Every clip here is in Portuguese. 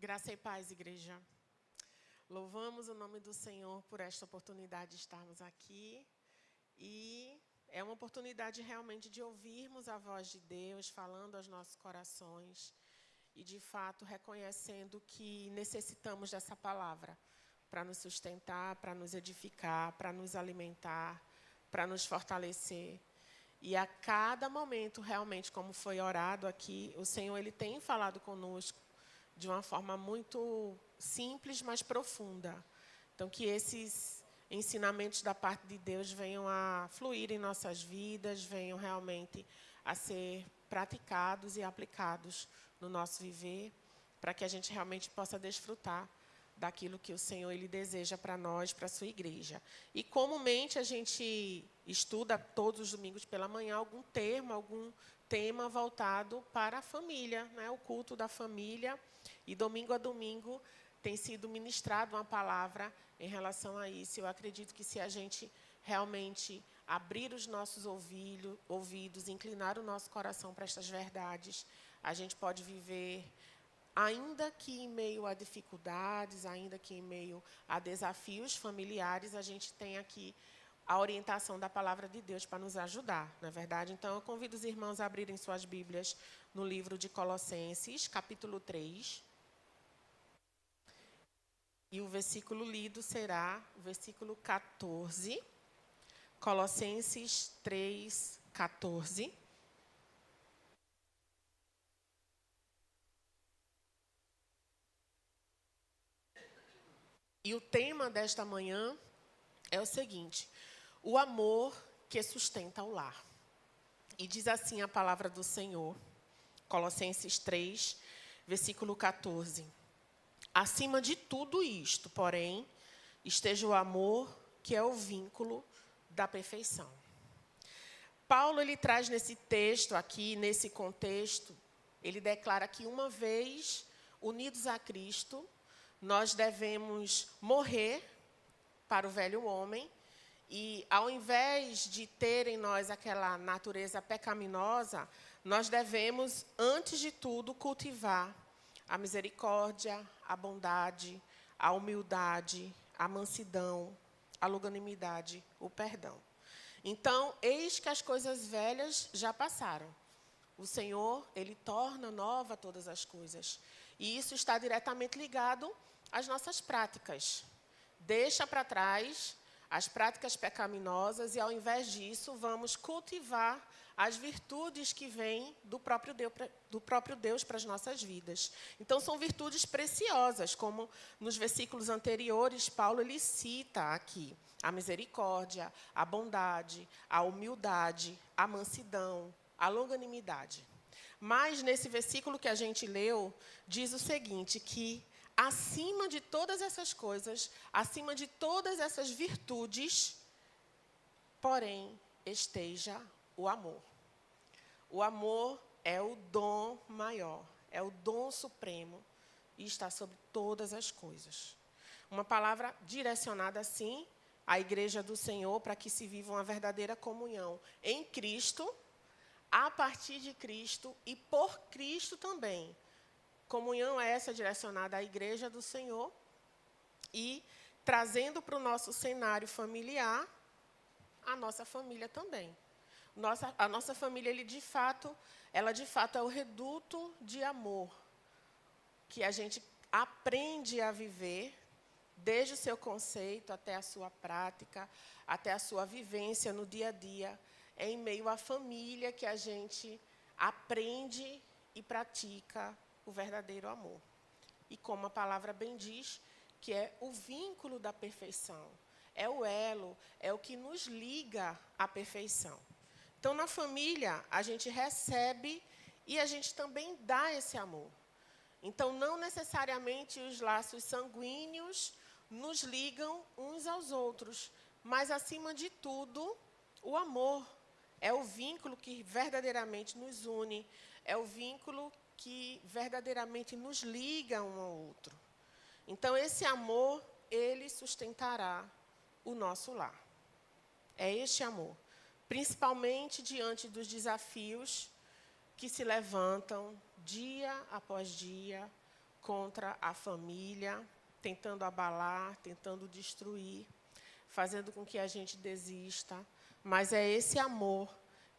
Graça e paz, igreja. Louvamos o nome do Senhor por esta oportunidade de estarmos aqui. E é uma oportunidade realmente de ouvirmos a voz de Deus falando aos nossos corações. E, de fato, reconhecendo que necessitamos dessa palavra para nos sustentar, para nos edificar, para nos alimentar, para nos fortalecer. E a cada momento, realmente, como foi orado aqui, o Senhor ele tem falado conosco de uma forma muito simples, mas profunda. Então, que esses ensinamentos da parte de Deus venham a fluir em nossas vidas, venham realmente a ser praticados e aplicados no nosso viver, para que a gente realmente possa desfrutar daquilo que o Senhor ele deseja para nós, para a sua igreja. E, comumente, a gente estuda todos os domingos pela manhã algum tema voltado para a família, né? O culto da família. E, domingo a domingo, tem sido ministrado uma palavra em relação a isso. Eu acredito que se a gente realmente abrir os nossos ouvidos, inclinar o nosso coração para estas verdades, a gente pode viver, ainda que em meio a dificuldades, ainda que em meio a desafios familiares, a gente tem aqui a orientação da palavra de Deus para nos ajudar, não é verdade? Então, eu convido os irmãos a abrirem suas Bíblias no livro de Colossenses, capítulo 3. E o versículo lido será o versículo 14. Colossenses 3, 14. E o tema desta manhã é o seguinte: o amor que sustenta o lar. E diz assim a palavra do Senhor, Colossenses 3, versículo 14. Acima de tudo isto, porém, esteja o amor, que é o vínculo da perfeição. Paulo ele traz nesse texto aqui, nesse contexto, ele declara que uma vez unidos a Cristo, nós devemos morrer para o velho homem e, ao invés de ter em nós aquela natureza pecaminosa, nós devemos, antes de tudo, cultivar a misericórdia, a bondade, a humildade, a mansidão, a longanimidade, o perdão. Então, eis que as coisas velhas já passaram. O Senhor, ele torna nova todas as coisas. E isso está diretamente ligado às nossas práticas. Deixa para trás as práticas pecaminosas e, ao invés disso, vamos cultivar as virtudes que vêm do próprio Deus para as nossas vidas. Então, são virtudes preciosas, como nos versículos anteriores, Paulo ele cita aqui a misericórdia, a bondade, a humildade, a mansidão, a longanimidade. Mas, nesse versículo que a gente leu, diz o seguinte, que acima de todas essas coisas, acima de todas essas virtudes, porém, esteja o amor. O amor é o dom maior, é o dom supremo e está sobre todas as coisas. Uma palavra direcionada, assim, à igreja do Senhor, para que se viva uma verdadeira comunhão em Cristo, a partir de Cristo e por Cristo também. Comunhão é essa direcionada à igreja do Senhor e trazendo para o nosso cenário familiar a nossa família também. A nossa família, ela de fato é o reduto de amor que a gente aprende a viver desde o seu conceito até a sua prática, até a sua vivência no dia a dia. É em meio à família que a gente aprende e pratica o verdadeiro amor. E como a palavra bem diz, que é o vínculo da perfeição. É o elo, é o que nos liga à perfeição. Então, na família, a gente recebe e a gente também dá esse amor. Então, não necessariamente os laços sanguíneos nos ligam uns aos outros, mas, acima de tudo, o amor é o vínculo que verdadeiramente nos une, é o vínculo que verdadeiramente nos liga um ao outro. Então, esse amor, ele sustentará o nosso lar. É este amor, principalmente diante dos desafios que se levantam dia após dia, contra a família, tentando abalar, tentando destruir, fazendo com que a gente desista. Mas é esse amor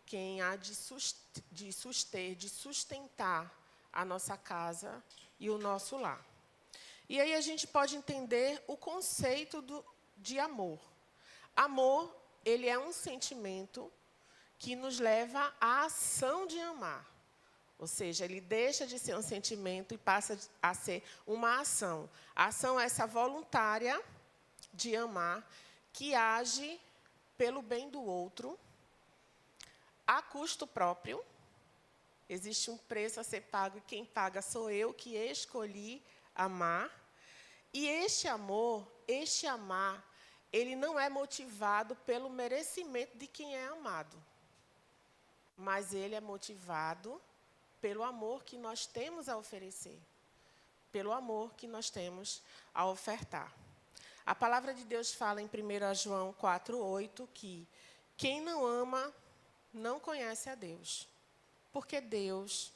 quem há de sustentar a nossa casa e o nosso lar. E aí a gente pode entender o conceito de amor. Amor, ele é um sentimento que nos leva à ação de amar. Ou seja, ele deixa de ser um sentimento e passa a ser uma ação. A ação é essa voluntária de amar, que age pelo bem do outro, a custo próprio. Existe um preço a ser pago e quem paga sou eu, que escolhi amar. E este amar, ele não é motivado pelo merecimento de quem é amado, mas ele é motivado pelo amor que nós temos a oferecer, pelo amor que nós temos a ofertar. A palavra de Deus fala em 1 João 4:8 que quem não ama não conhece a Deus, porque Deus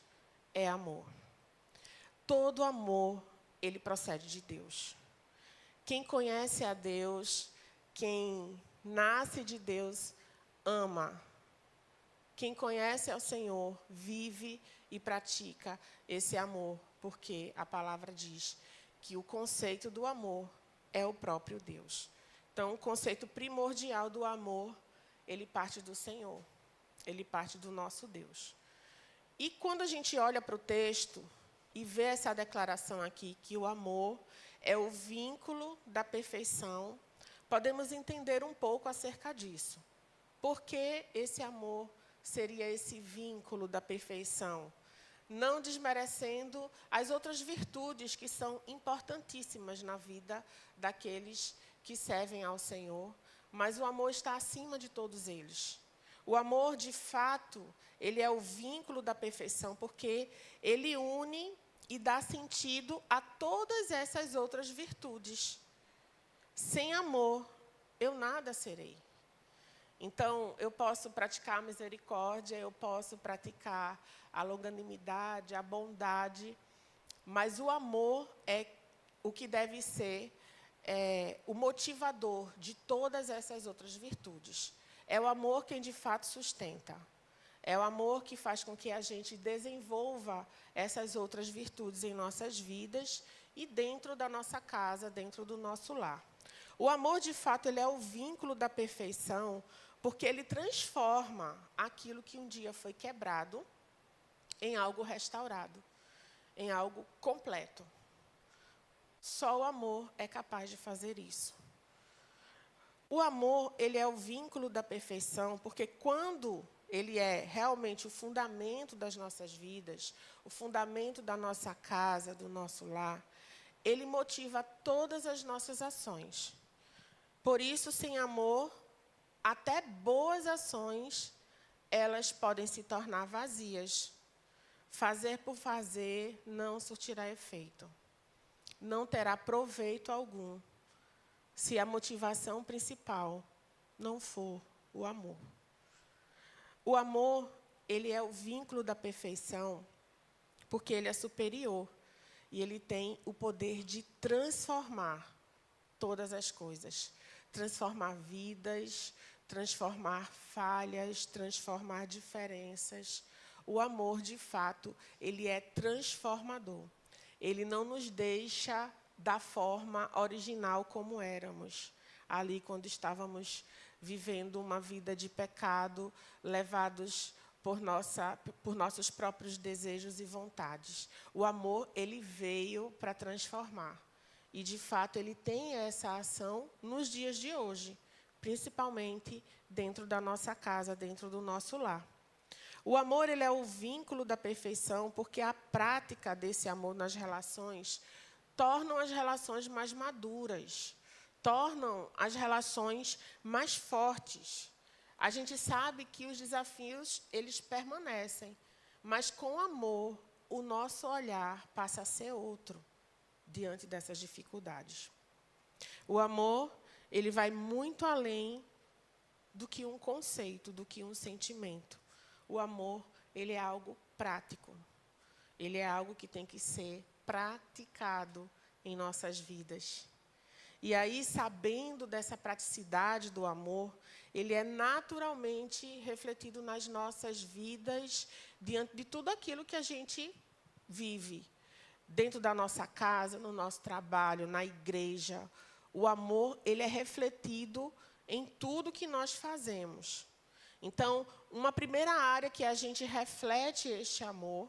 é amor. Todo amor, ele procede de Deus. Quem conhece a Deus, quem nasce de Deus, ama. Quem conhece ao Senhor, vive e pratica esse amor, porque a palavra diz que o conceito do amor é o próprio Deus. Então, o conceito primordial do amor, ele parte do Senhor, ele parte do nosso Deus. E quando a gente olha para o texto e vê essa declaração aqui, que o amor é o vínculo da perfeição, podemos entender um pouco acerca disso. Por que esse amor seria esse vínculo da perfeição? Não desmerecendo as outras virtudes que são importantíssimas na vida daqueles que servem ao Senhor, mas o amor está acima de todos eles. O amor, de fato, ele é o vínculo da perfeição, porque ele une e dá sentido a todas essas outras virtudes. Sem amor, eu nada serei. Então, eu posso praticar a misericórdia, eu posso praticar a longanimidade, a bondade, mas o amor é o que deve ser o motivador de todas essas outras virtudes. É o amor quem de fato sustenta. É o amor que faz com que a gente desenvolva essas outras virtudes em nossas vidas e dentro da nossa casa, dentro do nosso lar. O amor, de fato, ele é o vínculo da perfeição, porque ele transforma aquilo que um dia foi quebrado em algo restaurado, em algo completo. Só o amor é capaz de fazer isso. O amor, ele é o vínculo da perfeição, porque quando ele é realmente o fundamento das nossas vidas, o fundamento da nossa casa, do nosso lar, ele motiva todas as nossas ações. Por isso, sem amor, até boas ações, elas podem se tornar vazias. Fazer por fazer não surtirá efeito. Não terá proveito algum, se a motivação principal não for o amor. O amor, ele é o vínculo da perfeição, porque ele é superior e ele tem o poder de transformar todas as coisas. Transformar vidas, transformar falhas, transformar diferenças. O amor, de fato, ele é transformador. Ele não nos deixa da forma original como éramos, ali quando estávamos vivendo uma vida de pecado, levados por nossos próprios desejos e vontades. O amor, ele veio para transformar. E, de fato, ele tem essa ação nos dias de hoje, principalmente dentro da nossa casa, dentro do nosso lar. O amor, ele é o vínculo da perfeição, porque a prática desse amor nas relações tornam as relações mais maduras, tornam as relações mais fortes. A gente sabe que os desafios, eles permanecem, mas com amor, o nosso olhar passa a ser outro diante dessas dificuldades. O amor, ele vai muito além do que um conceito, do que um sentimento. O amor, ele é algo prático. Ele é algo que tem que ser praticado em nossas vidas. E aí, sabendo dessa praticidade do amor, ele é naturalmente refletido nas nossas vidas, diante de tudo aquilo que a gente vive. Dentro da nossa casa, no nosso trabalho, na igreja. O amor, ele é refletido em tudo que nós fazemos. Então, uma primeira área que a gente reflete este amor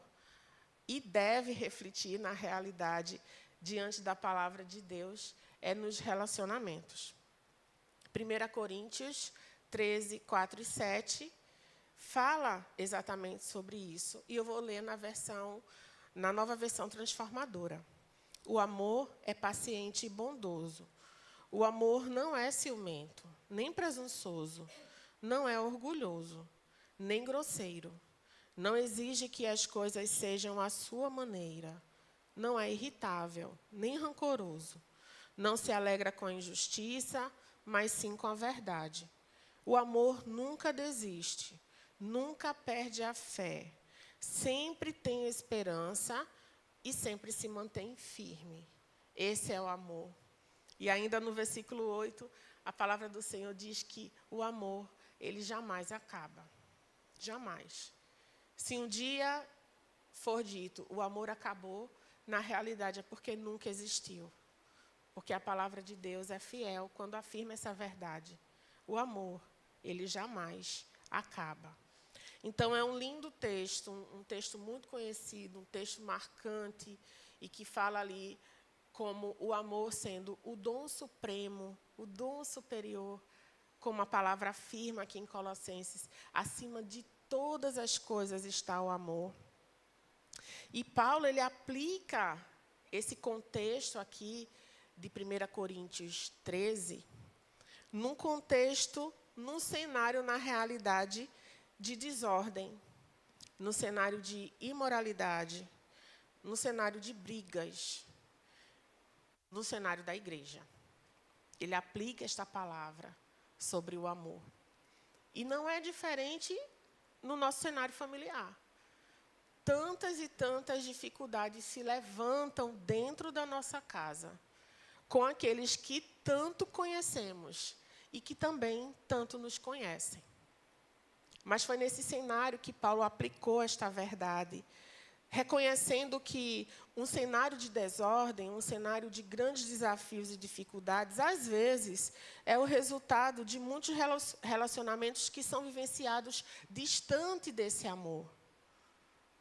e deve refletir na realidade diante da palavra de Deus é nos relacionamentos. 1 Coríntios 13, 4 e 7 fala exatamente sobre isso. E eu vou ler na nova versão transformadora. O amor é paciente e bondoso. O amor não é ciumento, nem presunçoso, não é orgulhoso, nem grosseiro. Não exige que as coisas sejam à sua maneira. Não é irritável, nem rancoroso. Não se alegra com a injustiça, mas sim com a verdade. O amor nunca desiste, nunca perde a fé. Sempre tem esperança e sempre se mantém firme. Esse é o amor. E ainda no versículo 8, a palavra do Senhor diz que o amor, ele jamais acaba. Jamais. Se um dia for dito, o amor acabou, na realidade é porque nunca existiu. Porque a palavra de Deus é fiel quando afirma essa verdade. O amor, ele jamais acaba. Então, é um lindo texto, um texto muito conhecido, um texto marcante, e que fala ali como o amor sendo o dom supremo, o dom superior, como a palavra afirma aqui em Colossenses, acima de todas as coisas está o amor. E Paulo, ele aplica esse contexto aqui de 1 Coríntios 13, num contexto, num cenário, na realidade, de desordem, no cenário de imoralidade, no cenário de brigas, no cenário da igreja. Ele aplica esta palavra sobre o amor. E não é diferente no nosso cenário familiar. Tantas e tantas dificuldades se levantam dentro da nossa casa, com aqueles que tanto conhecemos e que também tanto nos conhecem. Mas foi nesse cenário que Paulo aplicou esta verdade, reconhecendo que um cenário de desordem, um cenário de grandes desafios e dificuldades, às vezes, é o resultado de muitos relacionamentos que são vivenciados distante desse amor.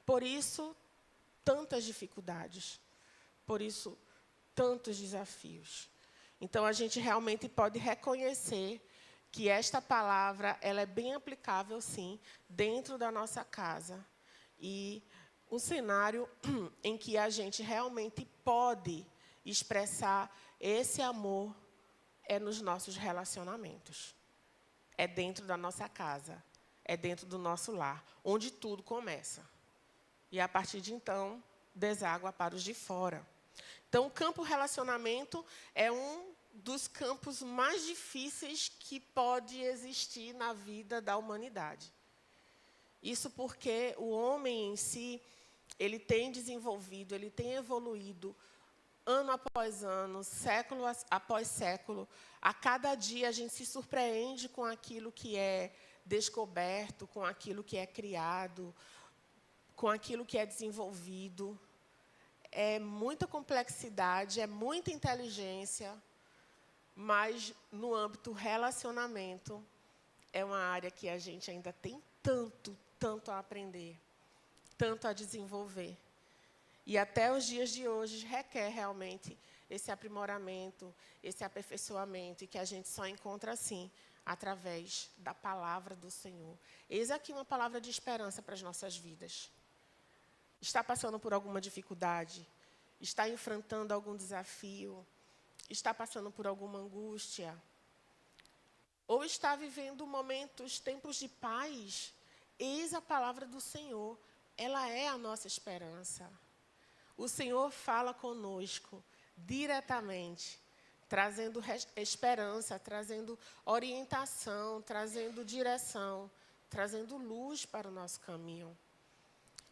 Por isso, tantas dificuldades. Por isso, tantos desafios. Então, a gente realmente pode reconhecer que esta palavra ela é bem aplicável, sim, dentro da nossa casa. E um cenário em que a gente realmente pode expressar esse amor é nos nossos relacionamentos. É dentro da nossa casa, é dentro do nosso lar, onde tudo começa. E, a partir de então, deságua para os de fora. Então, o campo relacionamento é um dos campos mais difíceis que pode existir na vida da humanidade. Isso porque o homem em si, ele tem desenvolvido, ele tem evoluído, ano após ano, século após século. A cada dia a gente se surpreende com aquilo que é descoberto, com aquilo que é criado, com aquilo que é desenvolvido. É muita complexidade, é muita inteligência, mas no âmbito relacionamento é uma área que a gente ainda tem tanto a aprender, tanto a desenvolver. E até os dias de hoje requer realmente esse aprimoramento, esse aperfeiçoamento, e que a gente só encontra assim, através da palavra do Senhor. Eis aqui uma palavra de esperança para as nossas vidas. Está passando por alguma dificuldade? Está enfrentando algum desafio? Está passando por alguma angústia? Ou está vivendo momentos, tempos de paz? Eis a palavra do Senhor. Ela é a nossa esperança. O Senhor fala conosco diretamente, trazendo esperança, trazendo orientação, trazendo direção, trazendo luz para o nosso caminho.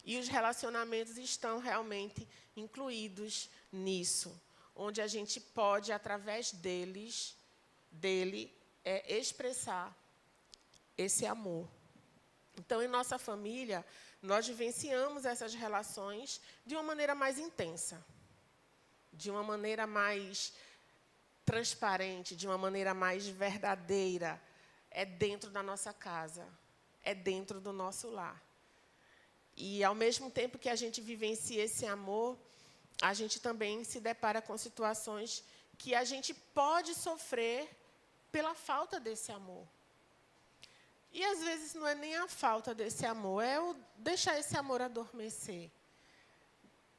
E os relacionamentos estão realmente incluídos nisso, onde a gente pode, através dele, expressar esse amor. Então, em nossa família, nós vivenciamos essas relações de uma maneira mais intensa, de uma maneira mais transparente, de uma maneira mais verdadeira. É dentro da nossa casa, é dentro do nosso lar. E, ao mesmo tempo que a gente vivencia esse amor, a gente também se depara com situações que a gente pode sofrer pela falta desse amor. E, às vezes, não é nem a falta desse amor, é o deixar esse amor adormecer.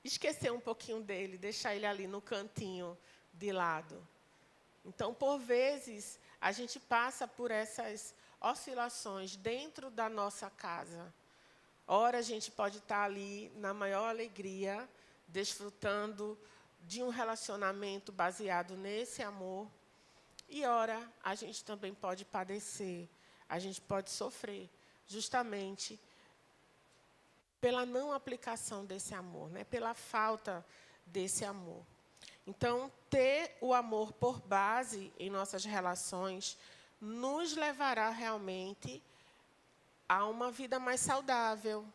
Esquecer um pouquinho dele, deixar ele ali no cantinho de lado. Então, por vezes, a gente passa por essas oscilações dentro da nossa casa. Ora, a gente pode estar ali na maior alegria, desfrutando de um relacionamento baseado nesse amor. E, ora, a gente também pode padecer, a gente pode sofrer, justamente pela não aplicação desse amor, né? Pela falta desse amor. Então, ter o amor por base em nossas relações nos levará realmente a uma vida mais saudável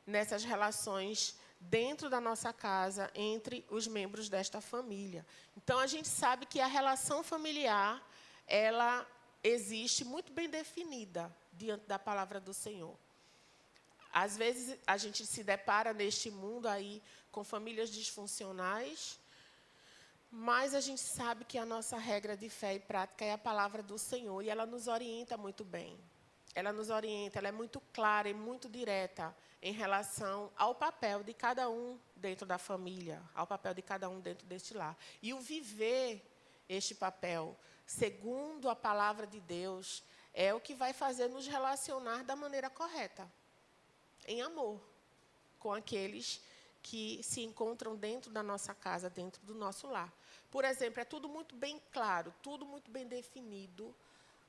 nessas relações dentro da nossa casa, entre os membros desta família. Então, a gente sabe que a relação familiar, ela existe muito bem definida diante da palavra do Senhor. Às vezes, a gente se depara neste mundo aí com famílias disfuncionais, mas a gente sabe que a nossa regra de fé e prática é a palavra do Senhor, e ela nos orienta muito bem. Ela nos orienta, ela é muito clara e muito direta em relação ao papel de cada um dentro da família, ao papel de cada um dentro deste lar. E o viver este papel, segundo a palavra de Deus, é o que vai fazer nos relacionar da maneira correta, em amor, com aqueles que se encontram dentro da nossa casa, dentro do nosso lar. Por exemplo, é tudo muito bem claro, tudo muito bem definido,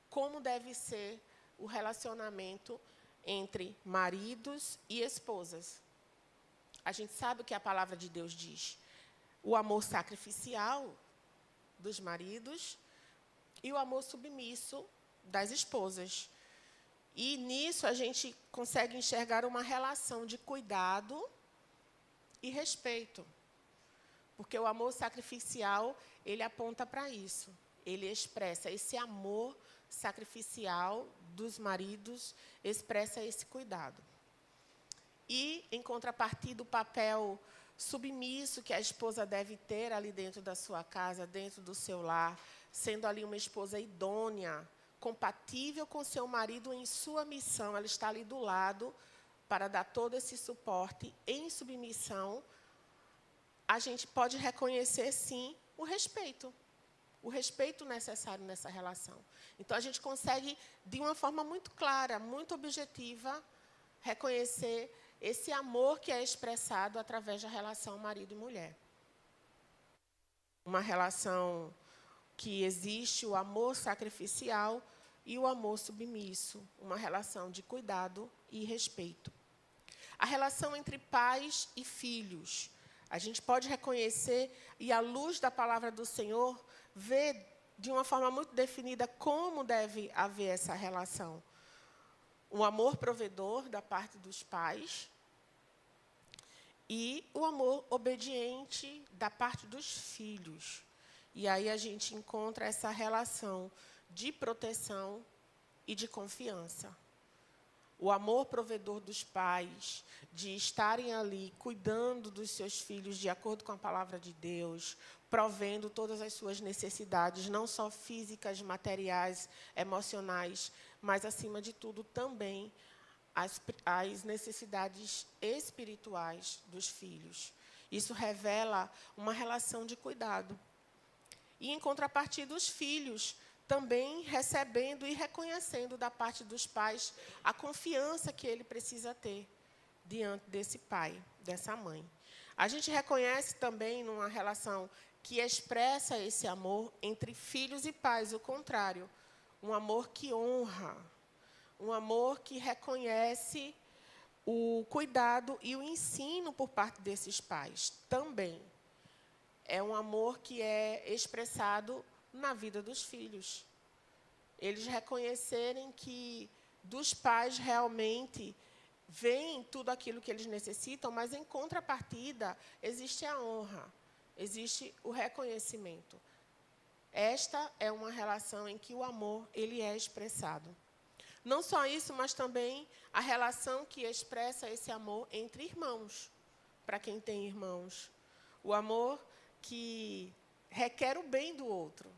como deve ser o relacionamento entre maridos e esposas. A gente sabe o que a palavra de Deus diz. O amor sacrificial dos maridos e o amor submisso das esposas. E nisso a gente consegue enxergar uma relação de cuidado e respeito. Porque o amor sacrificial, ele aponta para isso. Ele expressa esse amor sacrificial dos maridos, expressa esse cuidado. E, em contrapartida, o papel submisso que a esposa deve ter ali dentro da sua casa, dentro do seu lar, sendo ali uma esposa idônea, compatível com seu marido em sua missão, ela está ali do lado para dar todo esse suporte em submissão. A gente pode reconhecer, sim, o respeito necessário nessa relação. Então, a gente consegue, de uma forma muito clara, muito objetiva, reconhecer esse amor que é expressado através da relação marido e mulher. Uma relação que existe o amor sacrificial e o amor submisso, uma relação de cuidado e respeito. A relação entre pais e filhos. A gente pode reconhecer, e à luz da palavra do Senhor, ver de uma forma muito definida como deve haver essa relação. O amor provedor da parte dos pais e o amor obediente da parte dos filhos. E aí a gente encontra essa relação de proteção e de confiança. O amor provedor dos pais, de estarem ali cuidando dos seus filhos de acordo com a palavra de Deus, provendo todas as suas necessidades, não só físicas, materiais, emocionais, mas, acima de tudo, também as necessidades espirituais dos filhos. Isso revela uma relação de cuidado. E, em contrapartida, os filhos também recebendo e reconhecendo da parte dos pais a confiança que ele precisa ter diante desse pai, dessa mãe. A gente reconhece também numa relação que expressa esse amor entre filhos e pais, o contrário, um amor que honra, um amor que reconhece o cuidado e o ensino por parte desses pais também. É um amor que é expressado na vida dos filhos. Eles reconhecerem que dos pais realmente vem tudo aquilo que eles necessitam, mas em contrapartida existe a honra, existe o reconhecimento. Esta é uma relação em que o amor ele é expressado. Não só isso, mas também a relação que expressa esse amor entre irmãos, para quem tem irmãos. O amor que requer o bem do outro.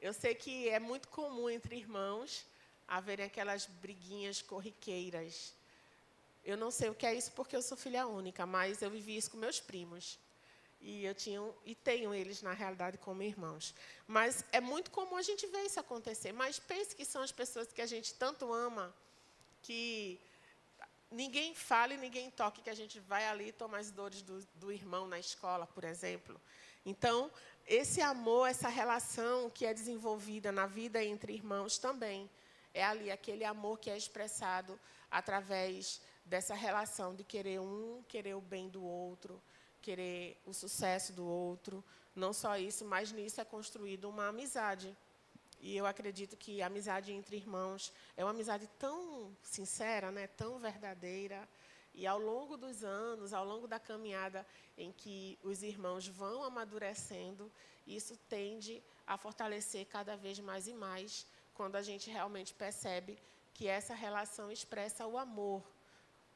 Eu sei que é muito comum entre irmãos haverem aquelas briguinhas corriqueiras. Eu não sei o que é isso porque eu sou filha única, mas eu vivi isso com meus primos. E tenho eles, na realidade, como irmãos. Mas é muito comum a gente ver isso acontecer. Mas pense que são as pessoas que a gente tanto ama, que ninguém fale, ninguém toque, que a gente vai ali tomar as dores do irmão na escola, por exemplo. Então, esse amor, essa relação que é desenvolvida na vida entre irmãos também, é ali aquele amor que é expressado através dessa relação de querer querer o bem do outro, querer o sucesso do outro. Não só isso, mas nisso é construída uma amizade. E eu acredito que a amizade entre irmãos é uma amizade tão sincera, né, tão verdadeira. E ao longo dos anos, ao longo da caminhada em que os irmãos vão amadurecendo, isso tende a fortalecer cada vez mais e mais, quando a gente realmente percebe que essa relação expressa o amor,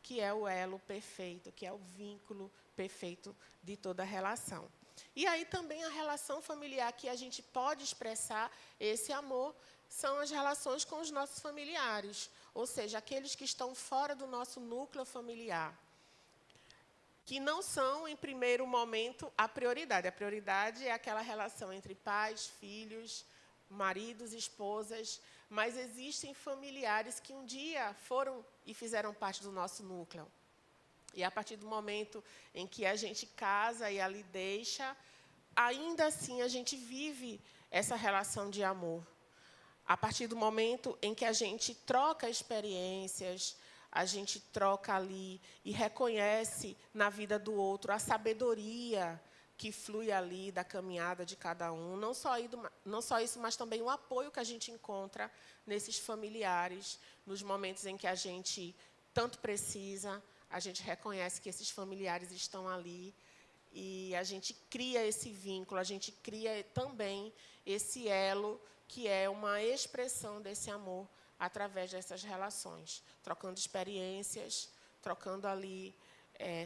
que é o elo perfeito, que é o vínculo perfeito de toda a relação. E aí também a relação familiar que a gente pode expressar esse amor são as relações com os nossos familiares, ou seja, aqueles que estão fora do nosso núcleo familiar, que não são, em primeiro momento, a prioridade. A prioridade é aquela relação entre pais, filhos, maridos, esposas, mas existem familiares que um dia foram e fizeram parte do nosso núcleo. E a partir do momento em que a gente casa e ali deixa, ainda assim a gente vive essa relação de amor. A partir do momento em que a gente troca experiências, a gente troca ali e reconhece na vida do outro a sabedoria que flui ali da caminhada de cada um. Não só isso, mas também o apoio que a gente encontra nesses familiares, nos momentos em que a gente tanto precisa, a gente reconhece que esses familiares estão ali e a gente cria esse vínculo, a gente cria também esse elo que é uma expressão desse amor através dessas relações, trocando experiências, trocando ali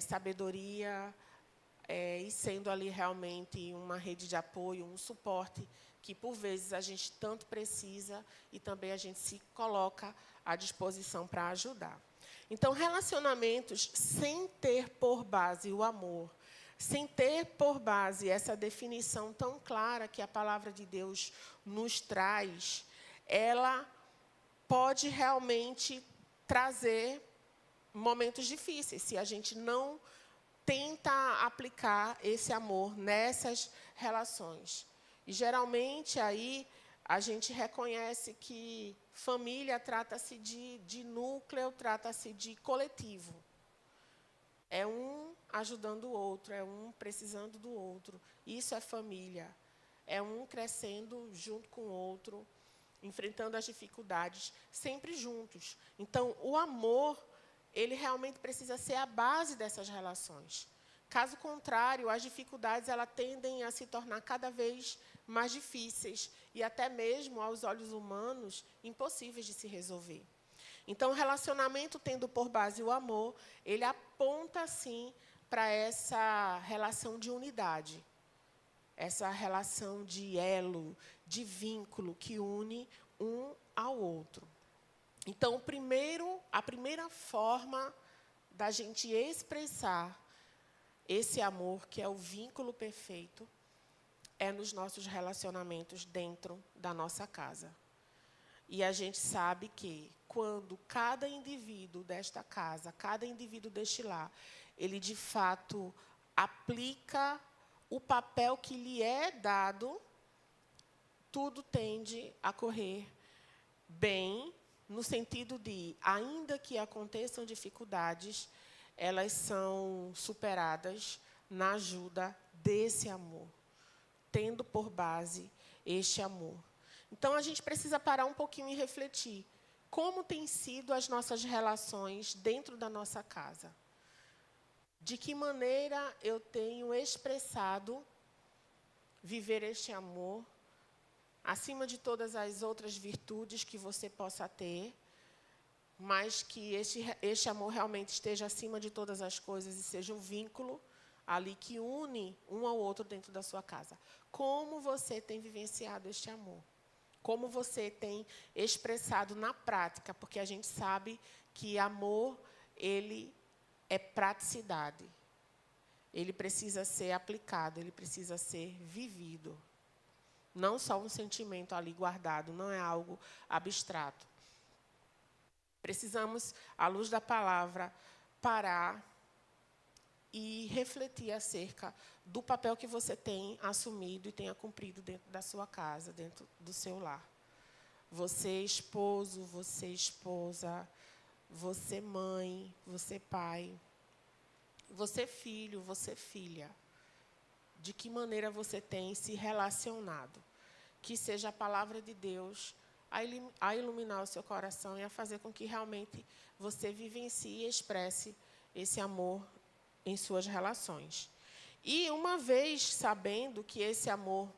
sabedoria e sendo ali realmente uma rede de apoio, um suporte que, por vezes, a gente tanto precisa e também a gente se coloca à disposição para ajudar. Então, relacionamentos sem ter por base o amor, sem ter por base essa definição tão clara que a palavra de Deus nos traz, ela pode realmente trazer momentos difíceis, se a gente não tenta aplicar esse amor nessas relações. E, geralmente, aí, a gente reconhece que família trata-se de núcleo, trata-se de coletivo. É um ajudando o outro, é um precisando do outro. Isso é família. É um crescendo junto com o outro, enfrentando as dificuldades, sempre juntos. Então, o amor, ele realmente precisa ser a base dessas relações. Caso contrário, as dificuldades elas tendem a se tornar cada vez mais difíceis e até mesmo, aos olhos humanos, impossíveis de se resolver. Então, o relacionamento tendo por base o amor, ele aponta, sim, para essa relação de unidade, essa relação de elo, de vínculo que une um ao outro. Então, a primeira forma da gente expressar esse amor, que é o vínculo perfeito, é nos nossos relacionamentos dentro da nossa casa. E a gente sabe que, quando cada indivíduo desta casa, cada indivíduo deste lar, ele, de fato, aplica o papel que lhe é dado, tudo tende a correr bem no sentido de, ainda que aconteçam dificuldades, elas são superadas na ajuda desse amor, tendo por base este amor. Então, a gente precisa parar um pouquinho e refletir. Como têm sido as nossas relações dentro da nossa casa? De que maneira eu tenho expressado viver este amor, acima de todas as outras virtudes que você possa ter, mas que este amor realmente esteja acima de todas as coisas e seja um vínculo ali que une um ao outro dentro da sua casa. Como você tem vivenciado este amor? Como você tem expressado na prática? Porque a gente sabe que amor, ele é praticidade. Ele precisa ser aplicado, ele precisa ser vivido. Não só um sentimento ali guardado, não é algo abstrato. Precisamos, à luz da palavra, parar e refletir acerca do papel que você tem assumido e tenha cumprido dentro da sua casa, dentro do seu lar. Você esposo, você esposa, você mãe, você pai, você filho, você filha. De que maneira você tem se relacionado? Que seja a palavra de Deus a iluminar o seu coração e a fazer com que realmente você vivencie e expresse esse amor em suas relações. E uma vez sabendo que esse amor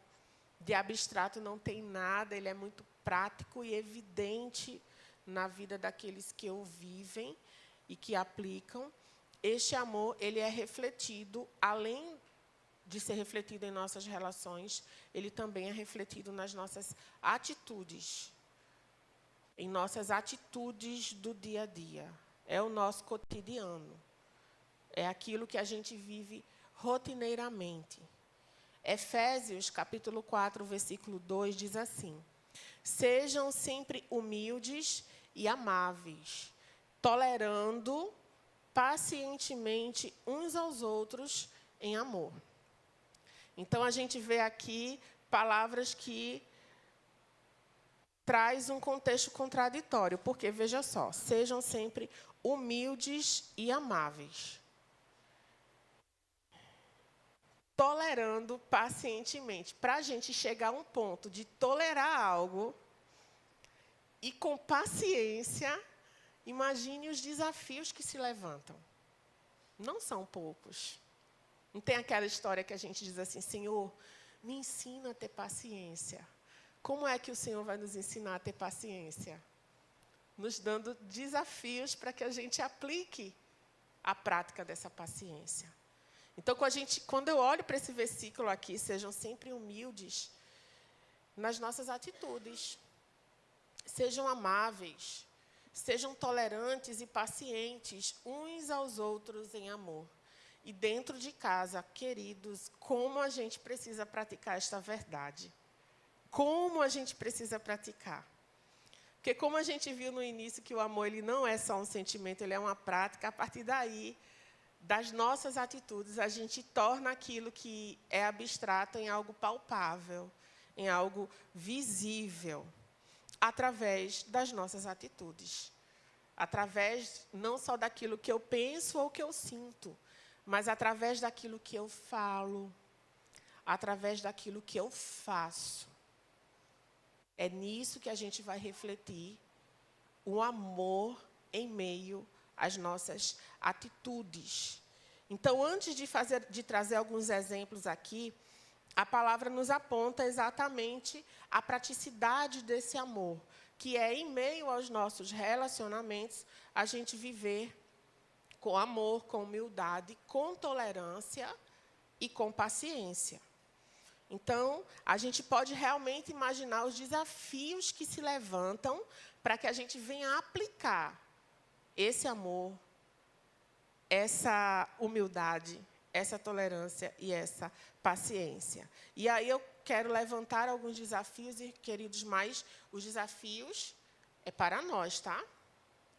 de abstrato não tem nada, ele é muito prático e evidente na vida daqueles que o vivem e que aplicam, este amor ele é refletido, além de ser refletido em nossas relações, ele também é refletido nas nossas atitudes, em nossas atitudes do dia a dia. É o nosso cotidiano. É aquilo que a gente vive rotineiramente. Efésios, capítulo 4, versículo 2, diz assim: sejam sempre humildes e amáveis, tolerando pacientemente uns aos outros em amor. Então, a gente vê aqui palavras que traz um contexto contraditório, porque, veja só, sejam sempre humildes e amáveis, tolerando pacientemente. Para a gente chegar a um ponto de tolerar algo e com paciência, imagine os desafios que se levantam. Não são poucos. Não tem aquela história que a gente diz assim, Senhor, me ensina a ter paciência. Como é que o Senhor vai nos ensinar a ter paciência? Nos dando desafios para que a gente aplique a prática dessa paciência. Então, quando eu olho para esse versículo aqui, sejam sempre humildes nas nossas atitudes. Sejam amáveis, sejam tolerantes e pacientes uns aos outros em amor. E dentro de casa, queridos, como a gente precisa praticar esta verdade? Como a gente precisa praticar? Porque como a gente viu no início que o amor ele não é só um sentimento, ele é uma prática, a partir daí, das nossas atitudes, a gente torna aquilo que é abstrato em algo palpável, em algo visível, através das nossas atitudes. Através não só daquilo que eu penso ou que eu sinto, mas através daquilo que eu falo, através daquilo que eu faço. É nisso que a gente vai refletir o amor em meio às nossas atitudes. Então, antes de trazer alguns exemplos aqui, a palavra nos aponta exatamente a praticidade desse amor, que é, em meio aos nossos relacionamentos, a gente viver com amor, com humildade, com tolerância e com paciência. Então, a gente pode realmente imaginar os desafios que se levantam para que a gente venha aplicar esse amor, essa humildade, essa tolerância e essa paciência. E aí eu quero levantar alguns desafios, e, queridos, mas os desafios é para nós, tá?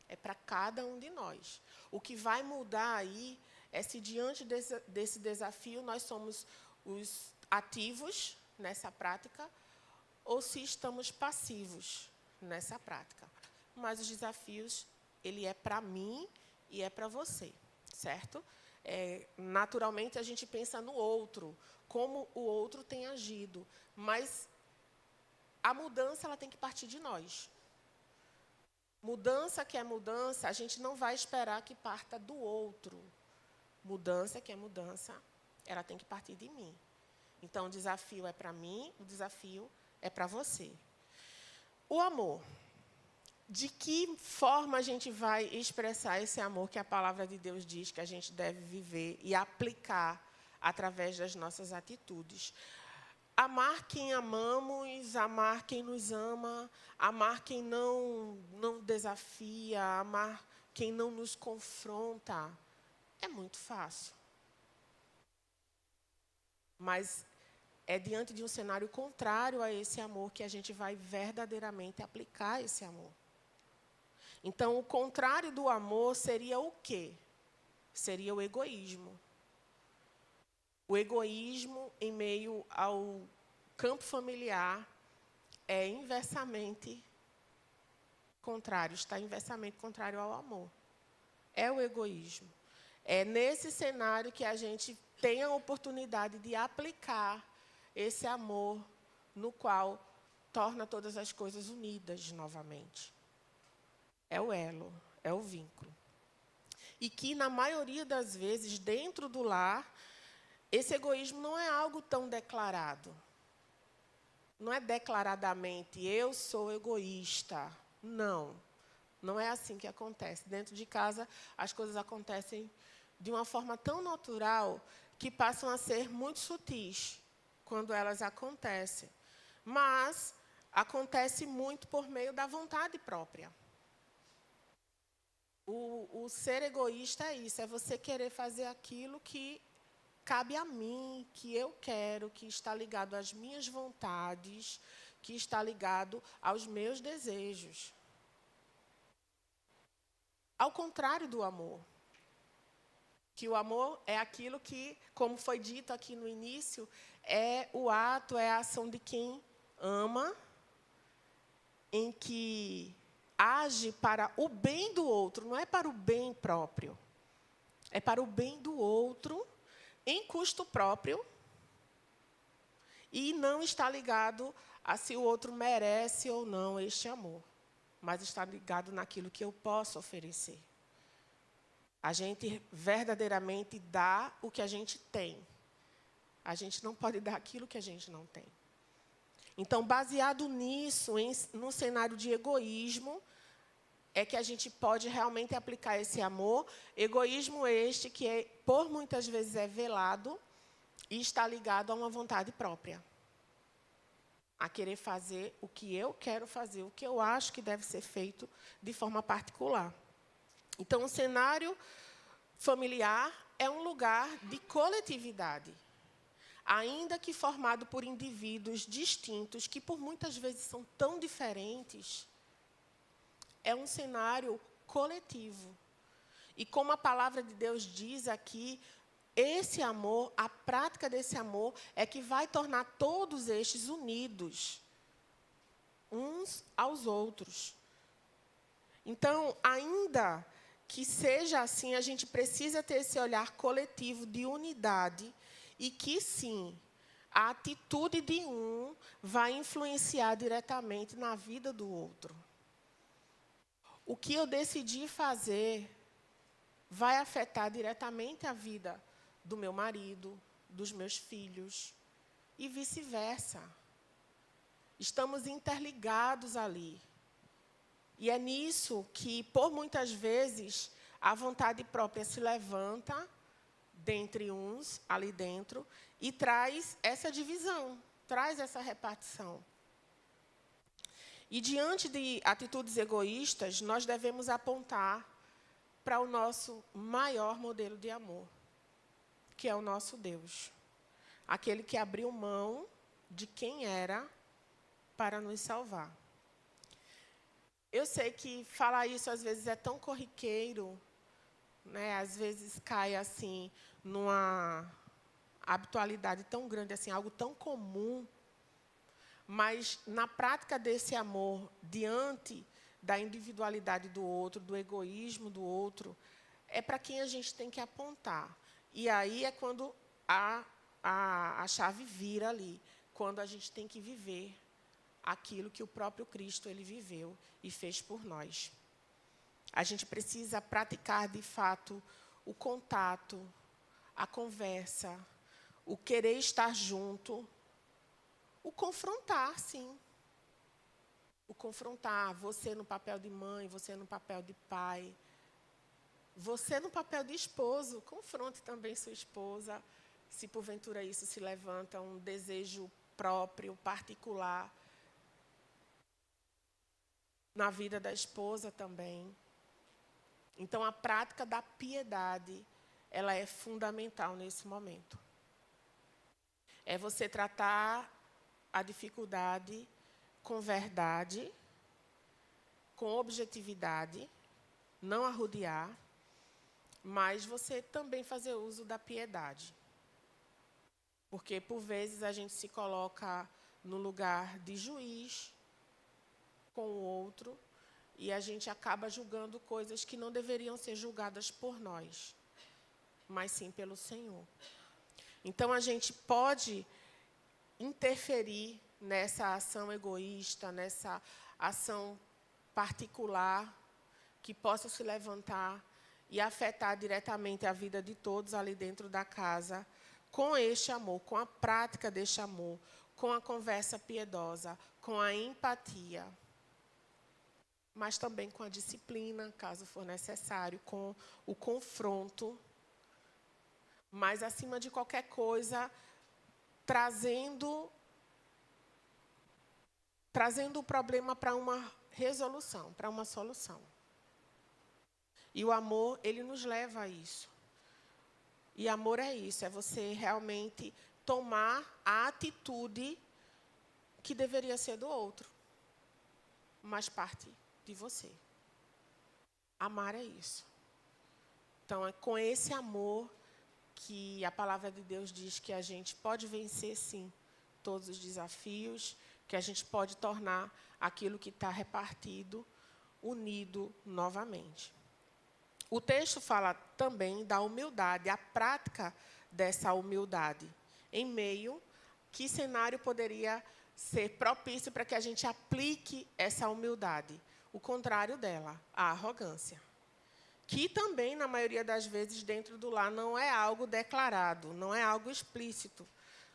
É para cada um de nós. O que vai mudar aí é se, diante desse desafio, nós somos os ativos nessa prática ou se estamos passivos nessa prática. mas os desafios, ele é para mim e é para você, certo? Naturalmente, a gente pensa no outro, como o outro tem agido, mas a mudança ela tem que partir de nós. Mudança que é mudança, a gente não vai esperar que parta do outro. Mudança que é mudança, ela tem que partir de mim. Então, o desafio é para mim, o desafio é para você. O amor. De que forma a gente vai expressar esse amor que a palavra de Deus diz que a gente deve viver e aplicar através das nossas atitudes? Amar quem amamos, amar quem nos ama, amar quem não desafia, amar quem não nos confronta. É muito fácil. Mas é diante de um cenário contrário a esse amor que a gente vai verdadeiramente aplicar esse amor. Então, o contrário do amor seria o quê? Seria o egoísmo. O egoísmo, em meio ao campo familiar, é inversamente contrário, está inversamente contrário ao amor. É o egoísmo. É nesse cenário que a gente tem a oportunidade de aplicar esse amor, no qual torna todas as coisas unidas novamente. É o elo, é o vínculo. E que, na maioria das vezes, dentro do lar, esse egoísmo não é algo tão declarado. Não é declaradamente, eu sou egoísta. Não, não é assim que acontece. Dentro de casa, as coisas acontecem de uma forma tão natural que passam a ser muito sutis quando elas acontecem. Mas acontece muito por meio da vontade própria. O ser egoísta é isso, é você querer fazer aquilo que cabe a mim, que eu quero, que está ligado às minhas vontades, que está ligado aos meus desejos. Ao contrário do amor. Que o amor é aquilo que, como foi dito aqui no início, é o ato, é a ação de quem ama, em que age para o bem do outro, não é para o bem próprio. É para o bem do outro, em custo próprio, e não está ligado a se o outro merece ou não este amor, mas está ligado naquilo que eu posso oferecer. A gente verdadeiramente dá o que a gente tem. A gente não pode dar aquilo que a gente não tem. Então, baseado nisso, num cenário de egoísmo, é que a gente pode realmente aplicar esse amor. Egoísmo este que, por muitas vezes, é velado e está ligado a uma vontade própria. A querer fazer o que eu quero fazer, o que eu acho que deve ser feito de forma particular. Então, o cenário familiar é um lugar de coletividade, ainda que formado por indivíduos distintos, que por muitas vezes são tão diferentes. É um cenário coletivo. E como a palavra de Deus diz aqui, esse amor, a prática desse amor, é que vai tornar todos estes unidos, uns aos outros. Então, ainda que seja assim, a gente precisa ter esse olhar coletivo de unidade e que, sim, a atitude de um vai influenciar diretamente na vida do outro. O que eu decidi fazer vai afetar diretamente a vida do meu marido, dos meus filhos e vice-versa. Estamos interligados ali. E é nisso que, por muitas vezes, a vontade própria se levanta dentre uns, ali dentro, e traz essa divisão, traz essa repartição. E, diante de atitudes egoístas, nós devemos apontar para o nosso maior modelo de amor, que é o nosso Deus. Aquele que abriu mão de quem era para nos salvar. Eu sei que falar isso às vezes é tão corriqueiro, né? Às vezes cai assim numa habitualidade tão grande, assim, algo tão comum. Mas na prática desse amor, diante da individualidade do outro, do egoísmo do outro, é para quem a gente tem que apontar. E aí é quando a chave vira ali, quando a gente tem que viver aquilo que o próprio Cristo ele viveu e fez por nós. A gente precisa praticar, de fato, o contato, a conversa, o querer estar junto, o confrontar, sim. O confrontar, você no papel de mãe, você no papel de pai, você no papel de esposo, confronte também sua esposa, se porventura isso se levanta um desejo próprio, particular, na vida da esposa também. Então, a prática da piedade, ela é fundamental nesse momento. É você tratar a dificuldade com verdade, com objetividade, não arrodear, mas você também fazer uso da piedade. Porque, por vezes, a gente se coloca no lugar de juiz com o outro e a gente acaba julgando coisas que não deveriam ser julgadas por nós, mas sim pelo Senhor. Então, a gente pode interferir nessa ação egoísta, nessa ação particular, que possa se levantar e afetar diretamente a vida de todos ali dentro da casa, com este amor, com a prática deste amor, com a conversa piedosa, com a empatia, mas também com a disciplina, caso for necessário, com o confronto, mas, acima de qualquer coisa, trazendo o problema para uma resolução, para uma solução. E o amor, ele nos leva a isso. E amor é isso, é você realmente tomar a atitude que deveria ser do outro, mas parte de você. Amar é isso. Então, é com esse amor que a palavra de Deus diz que a gente pode vencer, sim, todos os desafios, que a gente pode tornar aquilo que está repartido, unido novamente. O texto fala também da humildade, a prática dessa humildade. Em meio, que cenário poderia ser propício para que a gente aplique essa humildade? O contrário dela, a arrogância. Que também, na maioria das vezes, dentro do lar, não é algo declarado, não é algo explícito,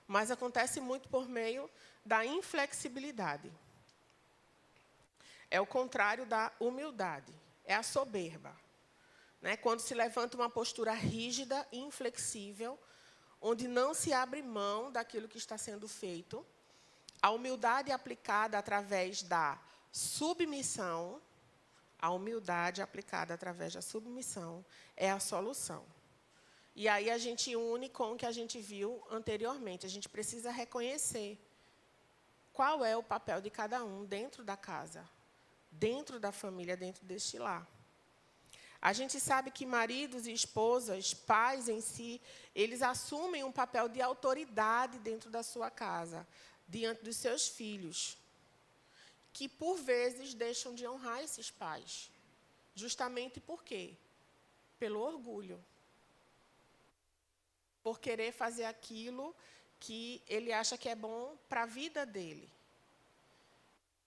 mas acontece muito por meio da inflexibilidade. É o contrário da humildade, é a soberba. Né? Quando se levanta uma postura rígida e inflexível, onde não se abre mão daquilo que está sendo feito, a humildade aplicada através da submissão, a humildade aplicada através da submissão é a solução. E aí a gente une com o que a gente viu anteriormente. A gente precisa reconhecer qual é o papel de cada um dentro da casa, dentro da família, dentro deste lar. A gente sabe que maridos e esposas, pais em si, eles assumem um papel de autoridade dentro da sua casa, diante dos seus filhos, que, por vezes, deixam de honrar esses pais. Justamente por quê? Pelo orgulho. Por querer fazer aquilo que ele acha que é bom para a vida dele.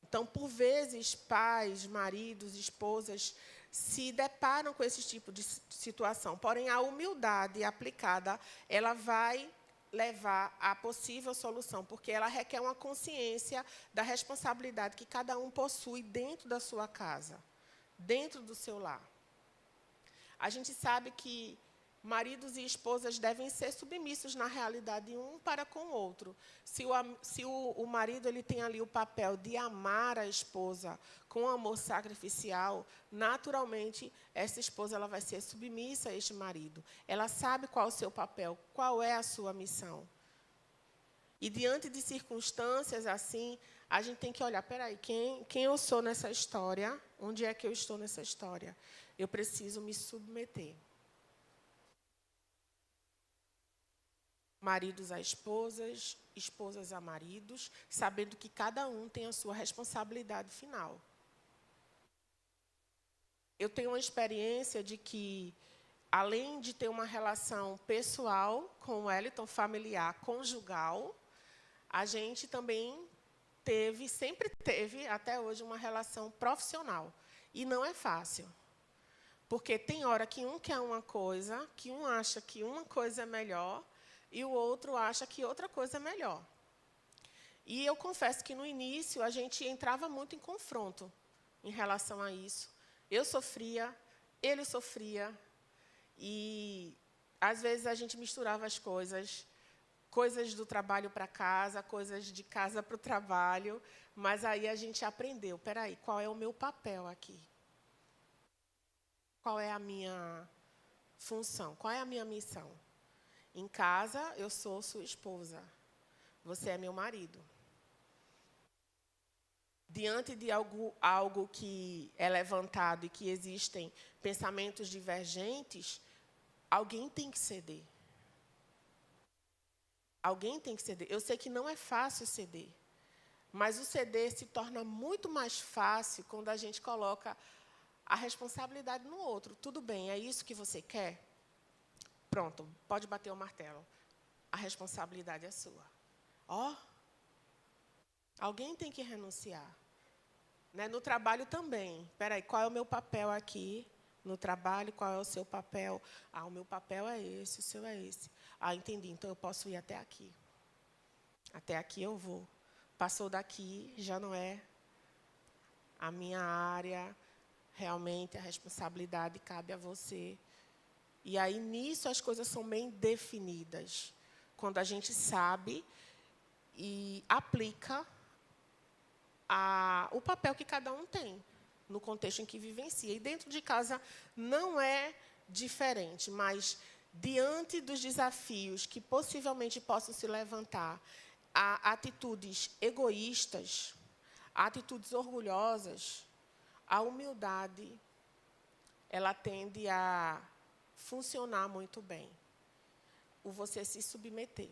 Então, por vezes, pais, maridos, esposas se deparam com esse tipo de situação. Porém, a humildade aplicada, ela vai levar à possível solução, porque ela requer uma consciência da responsabilidade que cada um possui dentro da sua casa, dentro do seu lar. A gente sabe que maridos e esposas devem ser submissos, na realidade, um para com o outro. Se o marido ele tem ali o papel de amar a esposa com amor sacrificial, naturalmente, essa esposa ela vai ser submissa a este marido. Ela sabe qual é o seu papel, qual é a sua missão. E, diante de circunstâncias assim, a gente tem que olhar, peraí, quem eu sou nessa história? Onde é que eu estou nessa história? Eu preciso me submeter. Maridos a esposas, esposas a maridos, sabendo que cada um tem a sua responsabilidade final. eu tenho uma experiência de que, além de ter uma relação pessoal com o Wellington, familiar, conjugal, a gente também sempre teve, até hoje, uma relação profissional. E não é fácil. Porque tem hora que um quer uma coisa, que um acha que uma coisa é melhor, e o outro acha que outra coisa é melhor. E eu confesso que, no início, a gente entrava muito em confronto em relação a isso. Eu sofria, ele sofria, e, às vezes, a gente misturava as coisas do trabalho para casa, coisas de casa para o trabalho, mas aí a gente aprendeu, espera aí, qual é o meu papel aqui? Qual é a minha função? Qual é a minha missão? Em casa, eu sou sua esposa. Você é meu marido. Diante de algo que é levantado e que existem pensamentos divergentes, alguém tem que ceder. Alguém tem que ceder. Eu sei que não é fácil ceder, mas o ceder se torna muito mais fácil quando a gente coloca a responsabilidade no outro. Tudo bem, é isso que você quer? Pronto, pode bater o martelo. A responsabilidade é sua. Alguém tem que renunciar. Né? No trabalho também. Espera aí, qual é o meu papel aqui? No trabalho, qual é o seu papel? O meu papel é esse, o seu é esse. Entendi, então eu posso ir até aqui. Até aqui eu vou. Passou daqui, já não é a minha área. Realmente, a responsabilidade cabe a você. E aí, nisso, as coisas são bem definidas. Quando a gente sabe e aplica o papel que cada um tem no contexto em que vivencia. E dentro de casa não é diferente, mas diante dos desafios que possivelmente possam se levantar, há atitudes egoístas, há atitudes orgulhosas, a humildade, ela tende a funcionar muito bem. O você se submeter,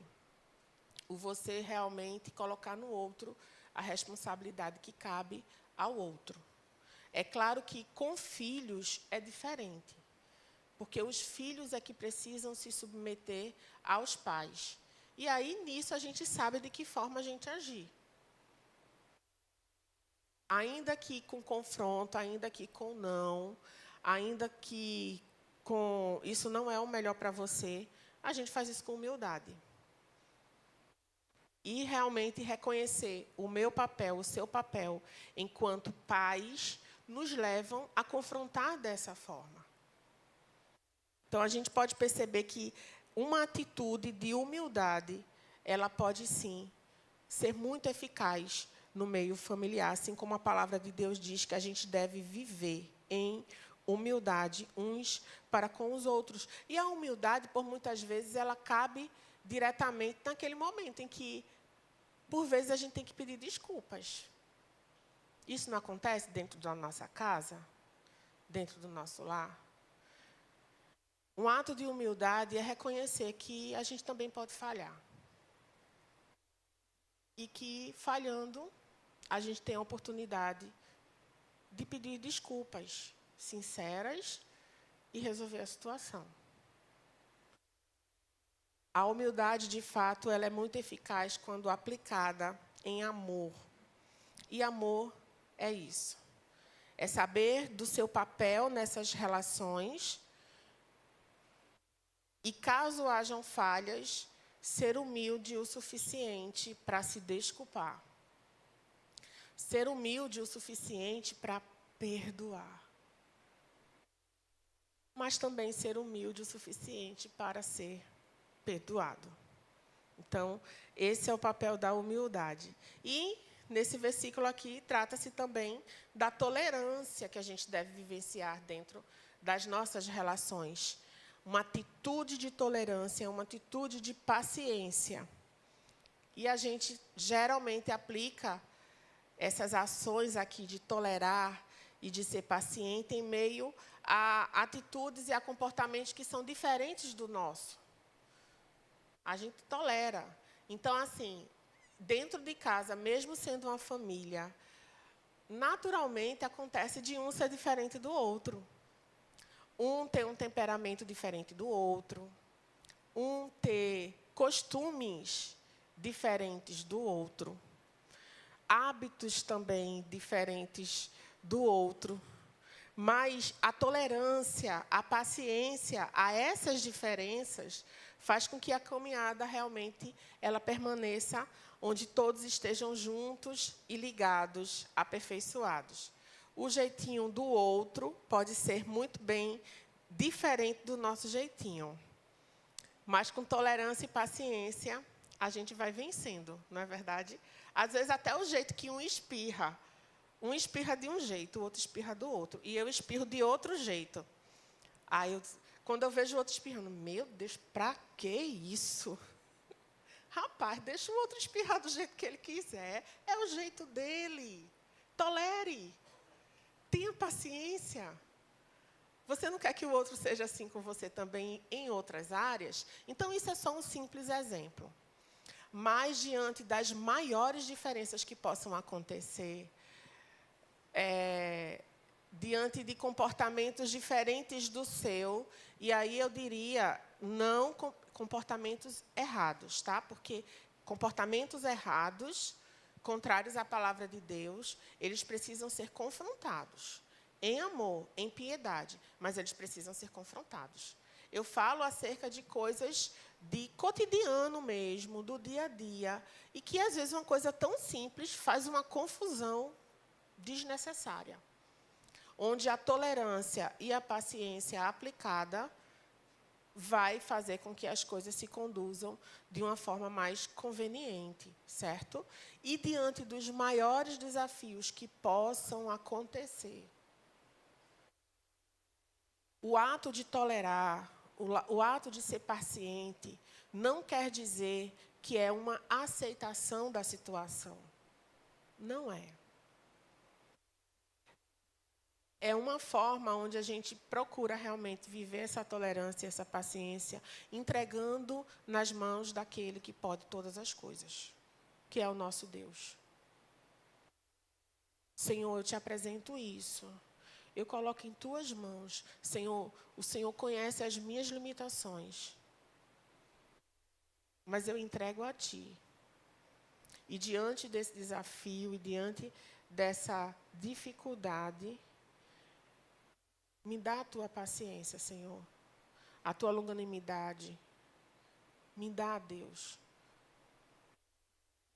o você realmente colocar no outro a responsabilidade que cabe ao outro. É claro que com filhos é diferente, porque os filhos é que precisam se submeter aos pais. E aí, nisso, a gente sabe de que forma a gente agir. Ainda que com confronto, ainda que com não, ainda que com isso não é o melhor para você, a gente faz isso com humildade. E realmente reconhecer o meu papel, o seu papel, enquanto pais, nos levam a confrontar dessa forma. Então, a gente pode perceber que uma atitude de humildade, ela pode, sim, ser muito eficaz no meio familiar, assim como a palavra de Deus diz que a gente deve viver em humildade uns para com os outros. E a humildade, por muitas vezes, ela cabe diretamente naquele momento em que, por vezes, a gente tem que pedir desculpas. Isso não acontece dentro da nossa casa, dentro do nosso lar? Um ato de humildade é reconhecer que a gente também pode falhar. E que, falhando, a gente tem a oportunidade de pedir desculpas sinceras e resolver a situação. A humildade, de fato, ela é muito eficaz quando aplicada em amor. E amor é isso. É saber do seu papel nessas relações e, caso hajam falhas, ser humilde o suficiente para se desculpar. Ser humilde o suficiente para perdoar. Mas também ser humilde o suficiente para ser perdoado. Então, esse é o papel da humildade. E, nesse versículo aqui, trata-se também da tolerância que a gente deve vivenciar dentro das nossas relações. Uma atitude de tolerância, uma atitude de paciência. E a gente geralmente aplica essas ações aqui de tolerar e de ser paciente em meio a atitudes e a comportamentos que são diferentes do nosso. A gente tolera. Então, assim, dentro de casa, mesmo sendo uma família, naturalmente acontece de um ser diferente do outro. Um ter um temperamento diferente do outro. Um ter costumes diferentes do outro. Hábitos também diferentes do outro. Mas a tolerância, a paciência a essas diferenças faz com que a caminhada realmente ela permaneça onde todos estejam juntos e ligados, aperfeiçoados. O jeitinho do outro pode ser muito bem diferente do nosso jeitinho. Mas com tolerância e paciência, a gente vai vencendo, não é verdade? Às vezes até o jeito que um espirra de um jeito, o outro espirra do outro. E eu espirro de outro jeito. Aí, quando eu vejo o outro espirrando, meu Deus, para que isso? Rapaz, deixa o outro espirrar do jeito que ele quiser. É o jeito dele. Tolere. Tenha paciência. Você não quer que o outro seja assim com você também em outras áreas? Então, isso é só um simples exemplo. Mas, diante das maiores diferenças que possam acontecer, diante de comportamentos diferentes do seu, e aí eu diria, não comportamentos errados, tá? Porque comportamentos errados, contrários à palavra de Deus, eles precisam ser confrontados, em amor, em piedade, mas eles precisam ser confrontados. Eu falo acerca de coisas de cotidiano mesmo, do dia a dia, e que, às vezes, uma coisa tão simples faz uma confusão desnecessária, onde a tolerância e a paciência aplicada vai fazer com que as coisas se conduzam de uma forma mais conveniente, certo? E diante dos maiores desafios que possam acontecer, o ato de tolerar, o ato de ser paciente, não quer dizer que é uma aceitação da situação. Não é. É uma forma onde a gente procura realmente viver essa tolerância, essa paciência, entregando nas mãos daquele que pode todas as coisas, que é o nosso Deus. Senhor, eu te apresento isso. Eu coloco em tuas mãos. Senhor, o Senhor conhece as minhas limitações, mas eu entrego a ti. E diante desse desafio e diante dessa dificuldade, me dá a tua paciência, Senhor, a tua longanimidade. Me dá, Deus.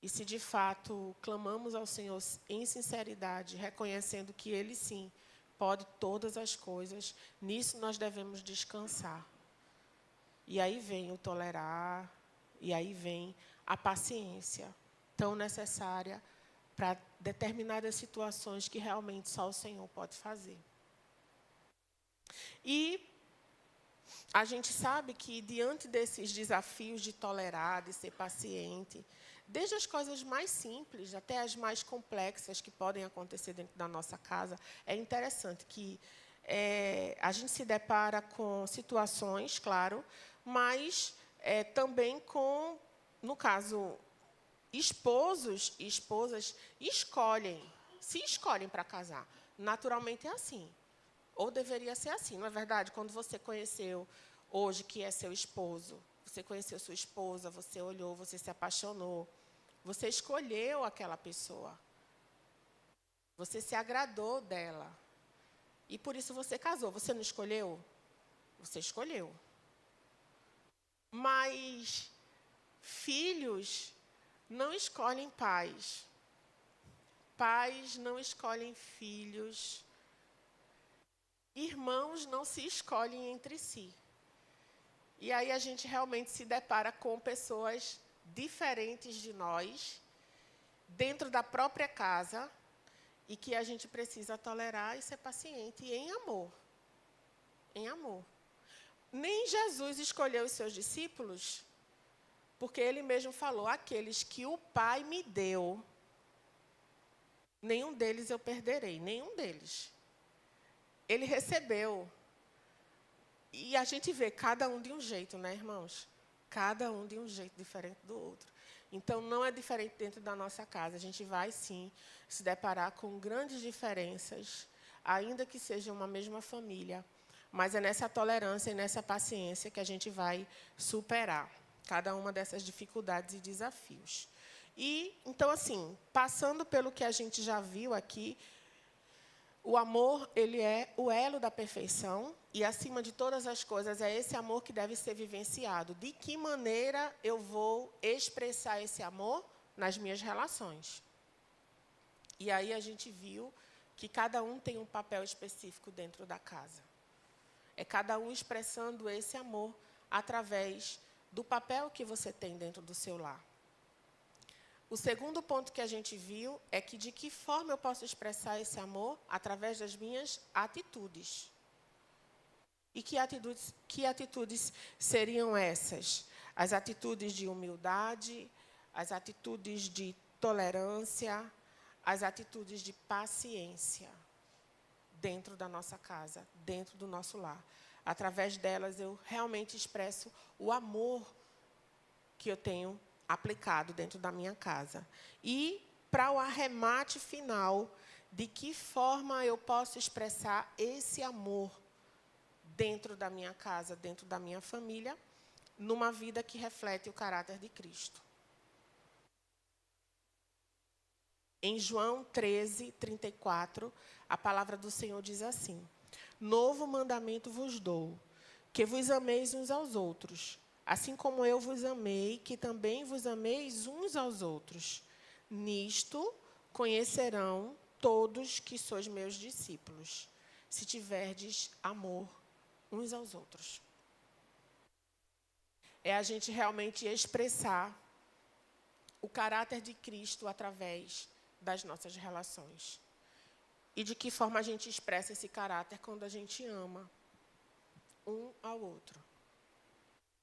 E se de fato clamamos ao Senhor em sinceridade, reconhecendo que Ele sim pode todas as coisas, nisso nós devemos descansar. E aí vem o tolerar, e aí vem a paciência tão necessária para determinadas situações que realmente só o Senhor pode fazer. E a gente sabe que, diante desses desafios de tolerar, de ser paciente, desde as coisas mais simples até as mais complexas que podem acontecer dentro da nossa casa, é interessante que a gente se depara com situações, claro, mas também com, no caso, esposos e esposas se escolhem para casar. Naturalmente é assim. Ou deveria ser assim, não é verdade? Quando você conheceu hoje que é seu esposo, você conheceu sua esposa, você olhou, você se apaixonou, você escolheu aquela pessoa, você se agradou dela, e por isso você casou. Você não escolheu? Você escolheu. Mas filhos não escolhem pais, pais não escolhem filhos, irmãos não se escolhem entre si. E aí a gente realmente se depara com pessoas diferentes de nós, dentro da própria casa, e que a gente precisa tolerar e ser paciente, e em amor. Em amor. Nem Jesus escolheu os seus discípulos, porque ele mesmo falou, aqueles que o Pai me deu, nenhum deles eu perderei, nenhum deles. Ele recebeu. E a gente vê cada um de um jeito, né, irmãos? Cada um de um jeito diferente do outro. Então, não é diferente dentro da nossa casa. A gente vai, sim, se deparar com grandes diferenças, ainda que seja uma mesma família. mas é nessa tolerância e nessa paciência que a gente vai superar cada uma dessas dificuldades e desafios. E, então, assim, passando pelo que a gente já viu aqui, o amor, ele é o elo da perfeição e, acima de todas as coisas, é esse amor que deve ser vivenciado. De que maneira eu vou expressar esse amor? Nas minhas relações. E aí a gente viu que cada um tem um papel específico dentro da casa. É cada um expressando esse amor através do papel que você tem dentro do seu lar. O segundo ponto que a gente viu é que de que forma eu posso expressar esse amor? Através das minhas atitudes. E que atitudes seriam essas? As atitudes de humildade, as atitudes de tolerância, as atitudes de paciência dentro da nossa casa, dentro do nosso lar. Através delas, eu realmente expresso o amor que eu tenho aplicado dentro da minha casa. E, para o arremate final, de que forma eu posso expressar esse amor dentro da minha casa, dentro da minha família, numa vida que reflete o caráter de Cristo. Em João 13, 34, a palavra do Senhor diz assim: novo mandamento vos dou, que vos ameis uns aos outros, assim como eu vos amei, que também vos ameis uns aos outros. Nisto conhecerão todos que sois meus discípulos, se tiverdes amor uns aos outros. É a gente realmente expressar o caráter de Cristo através das nossas relações. E de que forma a gente expressa esse caráter quando a gente ama um ao outro,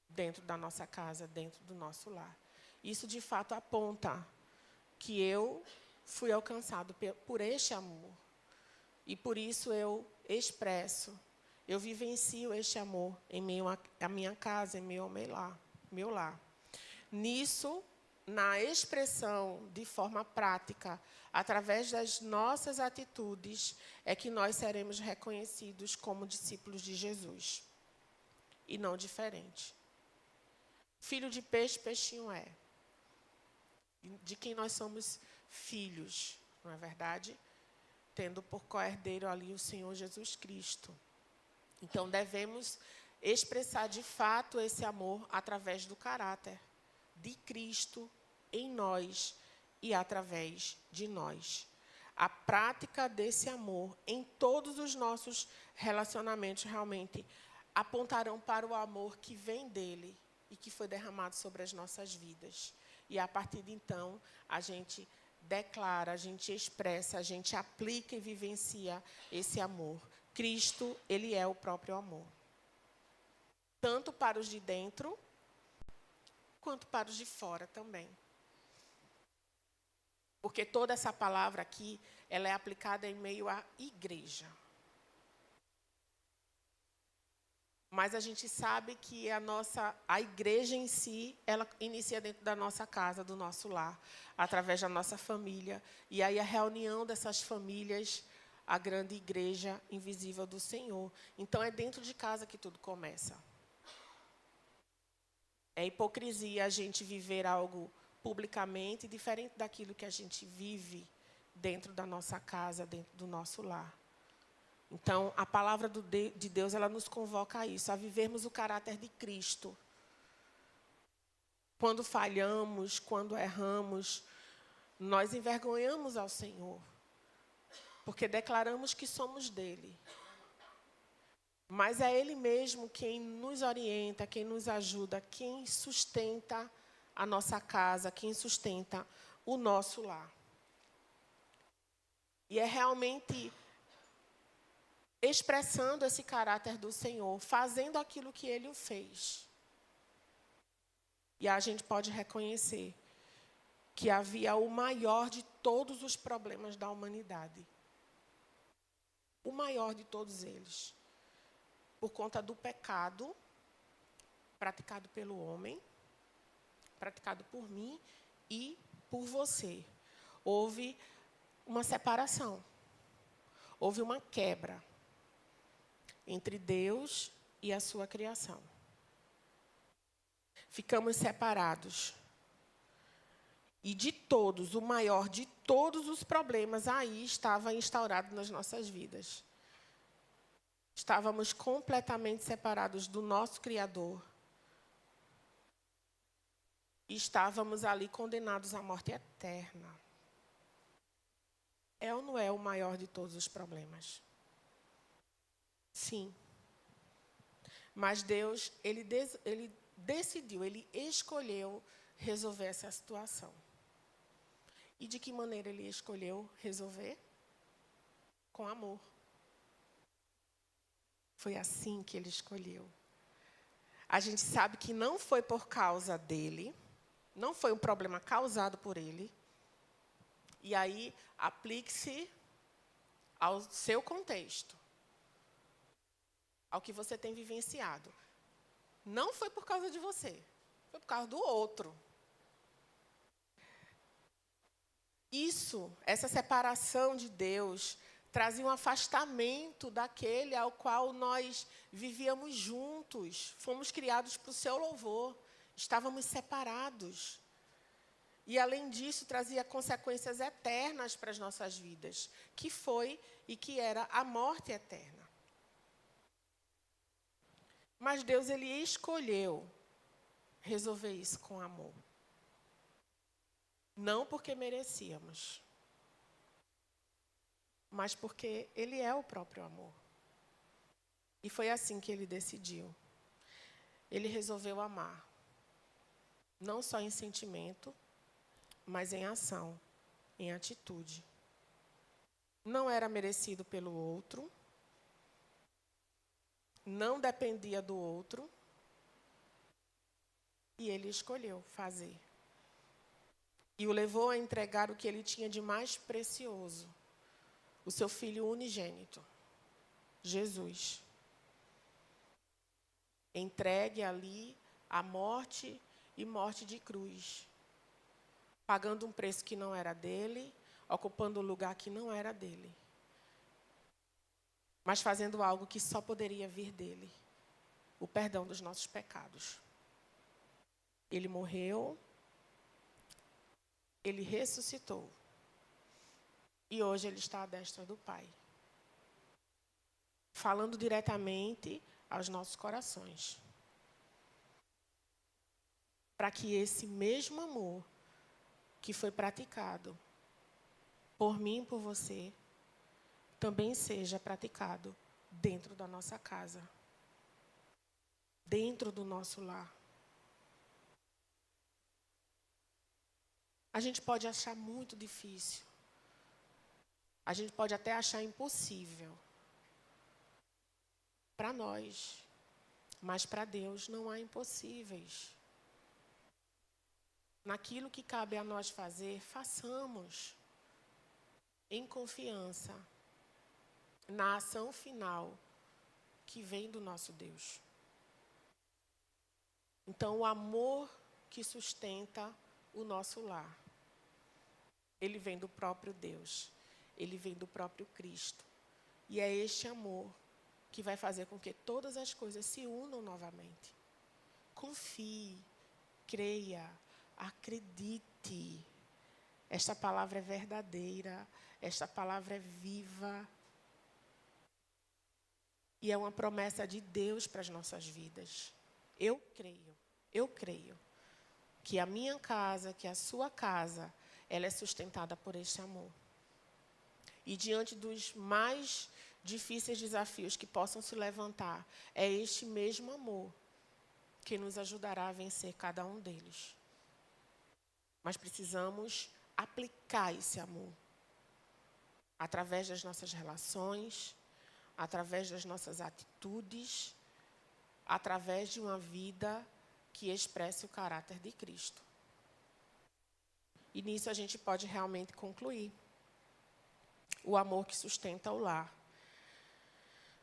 dentro da nossa casa, dentro do nosso lar. Isso, de fato, aponta que eu fui alcançado por este amor. E, por isso, eu expresso, eu vivencio este amor em meio à minha casa, em meio ao meu lar. Nisso, na expressão de forma prática, através das nossas atitudes, é que nós seremos reconhecidos como discípulos de Jesus. E não diferente. Filho de peixe, peixinho é. De quem nós somos filhos, não é verdade? Tendo por co-herdeiro ali o Senhor Jesus Cristo. Então, devemos expressar de fato esse amor através do caráter de Cristo em nós e através de nós. A prática desse amor em todos os nossos relacionamentos realmente apontarão para o amor que vem dele e que foi derramado sobre as nossas vidas. E a partir de então, a gente declara, a gente expressa, a gente aplica e vivencia esse amor. Cristo, ele é o próprio amor. Tanto para os de dentro, quanto para os de fora também. Porque toda essa palavra aqui, ela é aplicada em meio à igreja. Mas a gente sabe que a igreja em si, ela inicia dentro da nossa casa, do nosso lar, através da nossa família. E aí a reunião dessas famílias, a grande igreja invisível do Senhor. Então é dentro de casa que tudo começa. É hipocrisia a gente viver algo publicamente diferente daquilo que a gente vive dentro da nossa casa, dentro do nosso lar. Então, a palavra de Deus, ela nos convoca a isso, a vivermos o caráter de Cristo. Quando falhamos, quando erramos, nós envergonhamos ao Senhor, porque declaramos que somos dele. Mas é Ele mesmo quem nos orienta, quem nos ajuda, quem sustenta a nossa casa, quem sustenta o nosso lar. E é realmente expressando esse caráter do Senhor, fazendo aquilo que Ele o fez. E a gente pode reconhecer que havia o maior de todos os problemas da humanidade. O maior de todos eles. Por conta do pecado praticado pelo homem, praticado por mim e por você. Houve uma separação. Houve uma quebra entre Deus e a sua criação. Ficamos separados. E de todos, o maior de todos os problemas aí estava instaurado nas nossas vidas. Estávamos completamente separados do nosso Criador. E estávamos ali condenados à morte eterna. É ou não é o maior de todos os problemas? Sim. Mas Deus, ele decidiu, ele escolheu resolver essa situação. E de que maneira ele escolheu resolver? Com amor. Foi assim que ele escolheu. A gente sabe que não foi por causa dele, não foi um problema causado por ele. E aí, aplique-se ao seu contexto, ao que você tem vivenciado. Não foi por causa de você, foi por causa do outro. Essa separação de Deus, trazia um afastamento daquele ao qual nós vivíamos juntos. Fomos criados para o seu louvor. Estávamos separados. E, além disso, trazia consequências eternas para as nossas vidas, que foi e que era a morte eterna. Mas Deus, ele escolheu resolver isso com amor. Não porque merecíamos, mas porque ele é o próprio amor. E foi assim que ele decidiu. Ele resolveu amar, não só em sentimento, mas em ação, em atitude. Não era merecido pelo outro, não dependia do outro, e ele escolheu fazer. E o levou a entregar o que ele tinha de mais precioso, o seu Filho unigênito, Jesus. Entregue ali a morte e morte de cruz, pagando um preço que não era dele, ocupando um lugar que não era dele, mas fazendo algo que só poderia vir dele, o perdão dos nossos pecados. Ele morreu, ele ressuscitou, e hoje ele está à destra do Pai, falando diretamente aos nossos corações, para que esse mesmo amor que foi praticado por mim e por você, também seja praticado dentro da nossa casa, dentro do nosso lar. A gente pode achar muito difícil, a gente pode até achar impossível para nós, mas para Deus não há impossíveis. Naquilo que cabe a nós fazer, façamos em confiança na ação final que vem do nosso Deus. Então, o amor que sustenta o nosso lar, ele vem do próprio Deus, ele vem do próprio Cristo. E é este amor que vai fazer com que todas as coisas se unam novamente. Confie, creia, acredite. Esta palavra é verdadeira, esta palavra é viva. E é uma promessa de Deus para as nossas vidas. Eu creio que a minha casa, que a sua casa, ela é sustentada por este amor. E diante dos mais difíceis desafios que possam se levantar, é este mesmo amor que nos ajudará a vencer cada um deles. Mas precisamos aplicar esse amor através das nossas relações, através das nossas atitudes, através de uma vida que expresse o caráter de Cristo. E nisso a gente pode realmente concluir. O amor que sustenta o lar.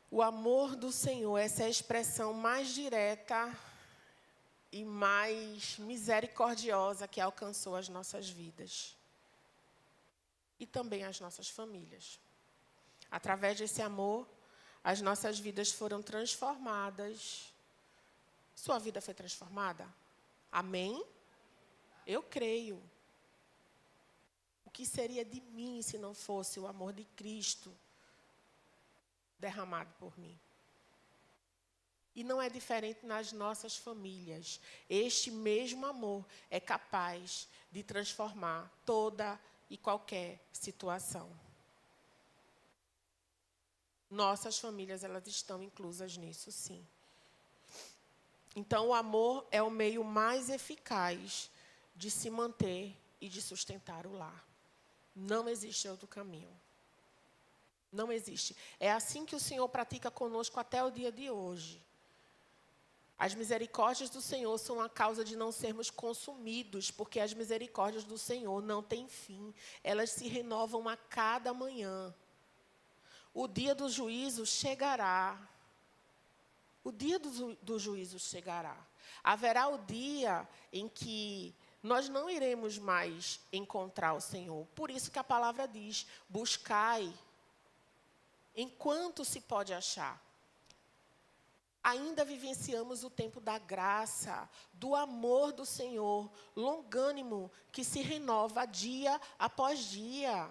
O amor do Senhor, essa é a expressão mais direta e mais misericordiosa que alcançou as nossas vidas. E também as nossas famílias. Através desse amor, as nossas vidas foram transformadas. Sua vida foi transformada? Amém? Eu creio. O que seria de mim se não fosse o amor de Cristo derramado por mim? E não é diferente nas nossas famílias. Este mesmo amor é capaz de transformar toda e qualquer situação. Nossas famílias, elas estão inclusas nisso, sim. Então, o amor é o meio mais eficaz de se manter e de sustentar o lar. Não existe outro caminho. Não existe. É assim que o Senhor pratica conosco até o dia de hoje. As misericórdias do Senhor são a causa de não sermos consumidos, porque as misericórdias do Senhor não têm fim. Elas se renovam a cada manhã. O dia do juízo chegará. O dia do juízo chegará. Haverá o dia em que nós não iremos mais encontrar o Senhor. Por isso que a palavra diz, buscai enquanto se pode achar. Ainda vivenciamos o tempo da graça, do amor do Senhor, longânimo, que se renova dia após dia.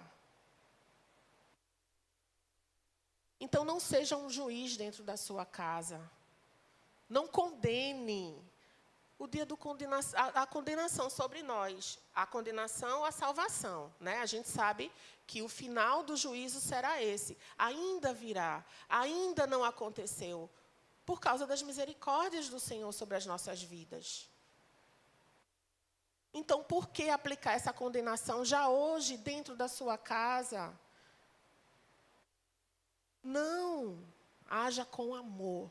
Então, não seja um juiz dentro da sua casa. Não condene. O dia a condenação sobre nós. A condenação, a salvação. Né? A gente sabe que o final do juízo será esse. Ainda virá. Ainda não aconteceu. Por causa das misericórdias do Senhor sobre as nossas vidas. Então, por que aplicar essa condenação já hoje dentro da sua casa? Não, haja com amor.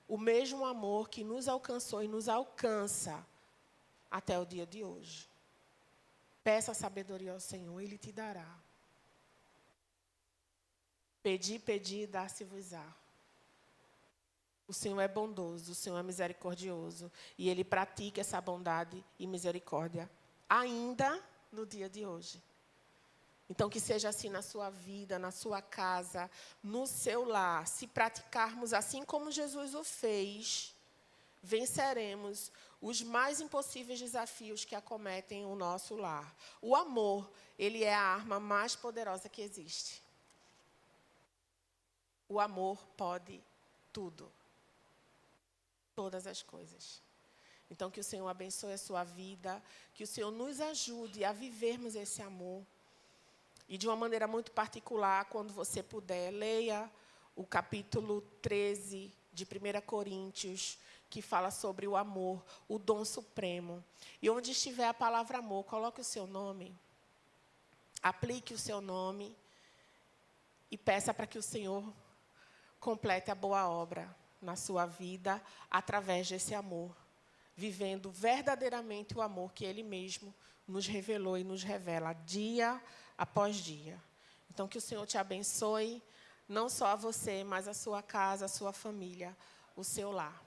O mesmo amor que nos alcançou e nos alcança até o dia de hoje. Peça sabedoria ao Senhor, Ele te dará. Pedi, pedi, dar-se-vos-á. O Senhor é bondoso, o Senhor é misericordioso. E Ele pratica essa bondade e misericórdia ainda no dia de hoje. Então, que seja assim na sua vida, na sua casa, no seu lar. Se praticarmos assim como Jesus o fez, venceremos os mais impossíveis desafios que acometem o nosso lar. O amor, ele é a arma mais poderosa que existe. O amor pode tudo. Todas as coisas. Então, que o Senhor abençoe a sua vida, que o Senhor nos ajude a vivermos esse amor. E de uma maneira muito particular, quando você puder, leia o capítulo 13 de 1 Coríntios, que fala sobre o amor, o dom supremo. E onde estiver a palavra amor, coloque o seu nome, aplique o seu nome e peça para que o Senhor complete a boa obra na sua vida, através desse amor, vivendo verdadeiramente o amor que Ele mesmo nos revelou e nos revela dia após dia. Então, que o Senhor te abençoe, não só a você, mas a sua casa, a sua família, o seu lar.